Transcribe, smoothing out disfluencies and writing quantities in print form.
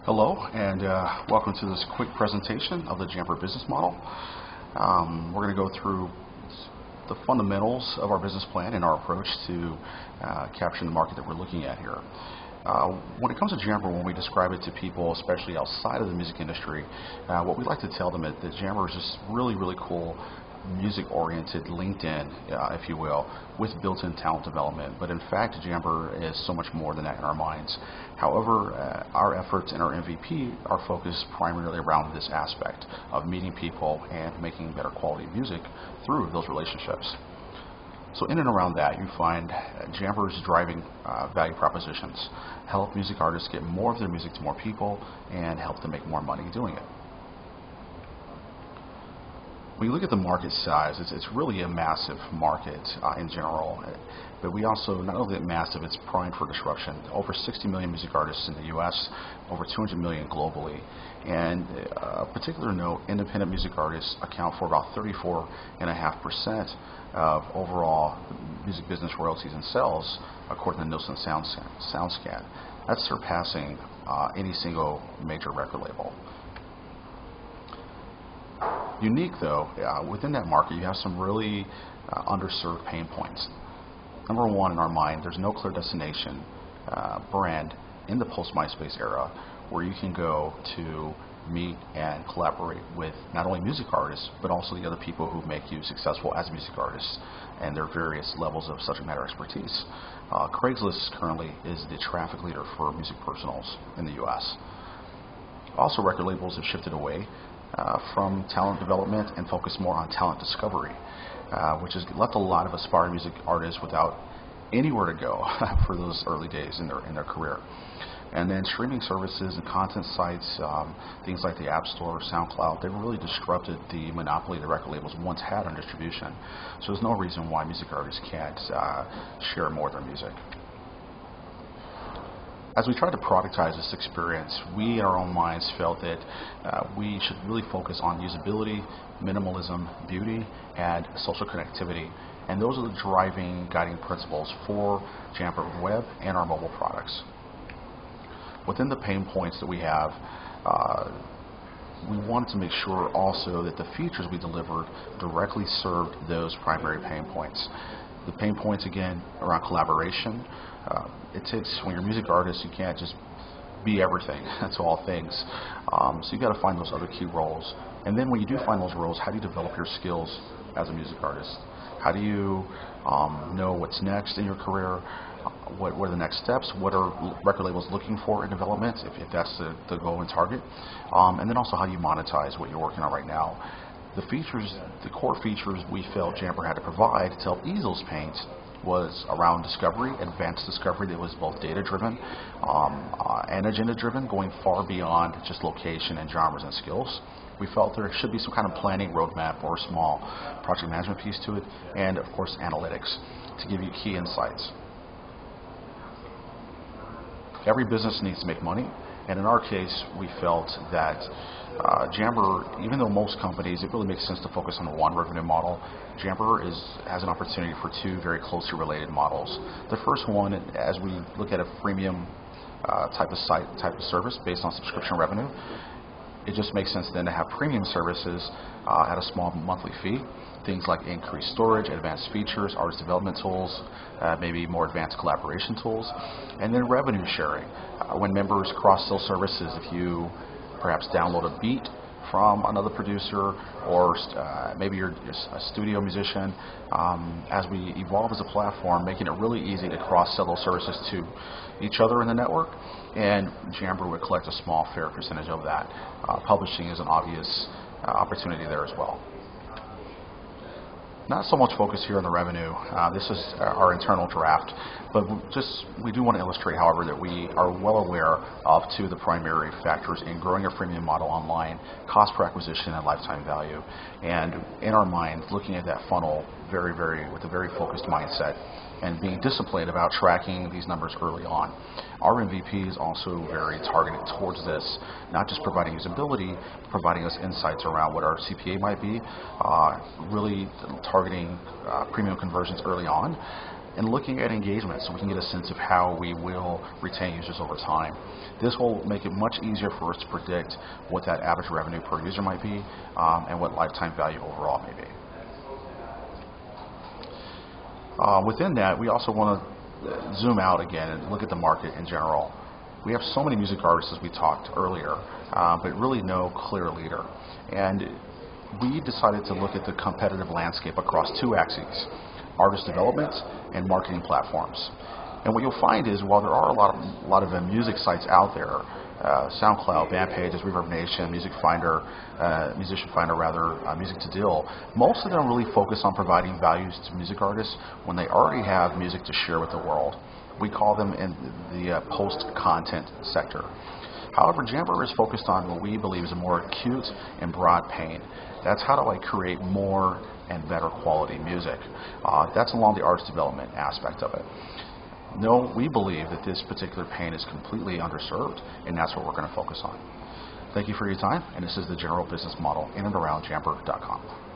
Hello, and welcome to this quick presentation of the Jammber business model. We're going to go through the fundamentals of our business plan and our approach to capturing the market that we're looking at here. When it comes to Jammber, when we describe it to people, especially outside of the music industry, what we like to tell them is that Jammber is just really cool, music-oriented LinkedIn, if you will, with built-in talent development. But in fact, Jammber is so much more than that in our minds. However, our efforts and our MVP are focused primarily around this aspect of meeting people and making better quality music through those relationships. So in and around that, you find Jamber's driving value propositions, help music artists get more of their music to more people and help them make more money doing it. When you look at the market size, it's really a massive market in general, but we also, not only massive, it's primed for disruption. Over 60 million music artists in the US, over 200 million globally, and a particular note, independent music artists account for about 34.5% of overall music business royalties and sales, according to Nielsen SoundScan. That's surpassing any single major record label. Unique though, within that market you have some really underserved pain points. Number one, in our mind, there's no clear destination brand in the post-MySpace era where you can go to meet and collaborate with not only music artists but also the other people who make you successful as music artists and their various levels of subject matter expertise. Craigslist currently is the traffic leader for music personals in the US. Also, record labels have shifted away from talent development and focus more on talent discovery, which has left a lot of aspiring music artists without anywhere to go for those early days in their career. And then streaming services and content sites, things like the App Store or SoundCloud, they've really disrupted the monopoly the record labels once had on distribution. So there's no reason why music artists can't share more of their music. As we tried to productize this experience, we in our own minds felt that we should really focus on usability, minimalism, beauty, and social connectivity. And those are the driving guiding principles for Jammber Web and our mobile products. Within the pain points that we have, we wanted to make sure also that the features we delivered directly served those primary pain points. The pain points, again, around collaboration. It takes, when you're a music artist, you can't just be everything to all things. So you've got to find those other key roles. And then when you do find those roles, how do you develop your skills as a music artist? How do you know what's next in your career? What are the next steps? What are record labels looking for in development, if that's the goal and target? And then also how you monetize what you're working on right now. The features, the core features we felt Jammber had to provide to help ease those pains was around discovery, advanced discovery that was both data-driven and agenda-driven, going far beyond just location and genres and skills. We felt there should be some kind of planning roadmap or a small project management piece to it, and of course analytics to give you key insights. Every business needs to make money, and in our case, we felt that Jammber, even though most companies, it really makes sense to focus on one revenue model, Jammber has an opportunity for two very closely related models. The first one, as we look at a freemium type of service based on subscription revenue, it just makes sense then to have premium services at a small monthly fee. Things like increased storage, advanced features, artist development tools, maybe more advanced collaboration tools, and then revenue sharing. When members cross-sell services, if you perhaps download a beat from another producer, or maybe you're a studio musician, as we evolve as a platform, making it really easy to cross-sell those services to each other in the network, and Jammber would collect a small fair percentage of that. Publishing is an obvious opportunity there as well. Not so much focus here on the revenue. This is our internal draft, but we do want to illustrate, however, that we are well aware of two of the primary factors in growing a freemium model online: cost per acquisition and lifetime value. And in our minds, looking at that funnel with a very focused mindset and being disciplined about tracking these numbers early on. Our MVP is also very targeted towards this, not just providing usability, providing us insights around what our CPA might be, really targeting premium conversions early on, and looking at engagement so we can get a sense of how we will retain users over time. This will make it much easier for us to predict what that average revenue per user might be and what lifetime value overall may be. Within that, we also want to zoom out again and look at the market in general. We have so many music artists, as we talked earlier, but really no clear leader. And we decided to look at the competitive landscape across two axes: artist development and marketing platforms. And what you'll find is, while there are a lot of music sites out there, SoundCloud, Bandpages, Reverb Nation, Musician Finder, Music to Deal, most of them really focus on providing values to music artists when they already have music to share with the world. We call them in the post-content sector. However, Jammber is focused on what we believe is a more acute and broad pain. That's how do I create more and better quality music. That's along the artist development aspect of it. No, we believe that this particular pain is completely underserved, and that's what we're going to focus on. Thank you for your time, and this is the general business model in and around Jammber.com.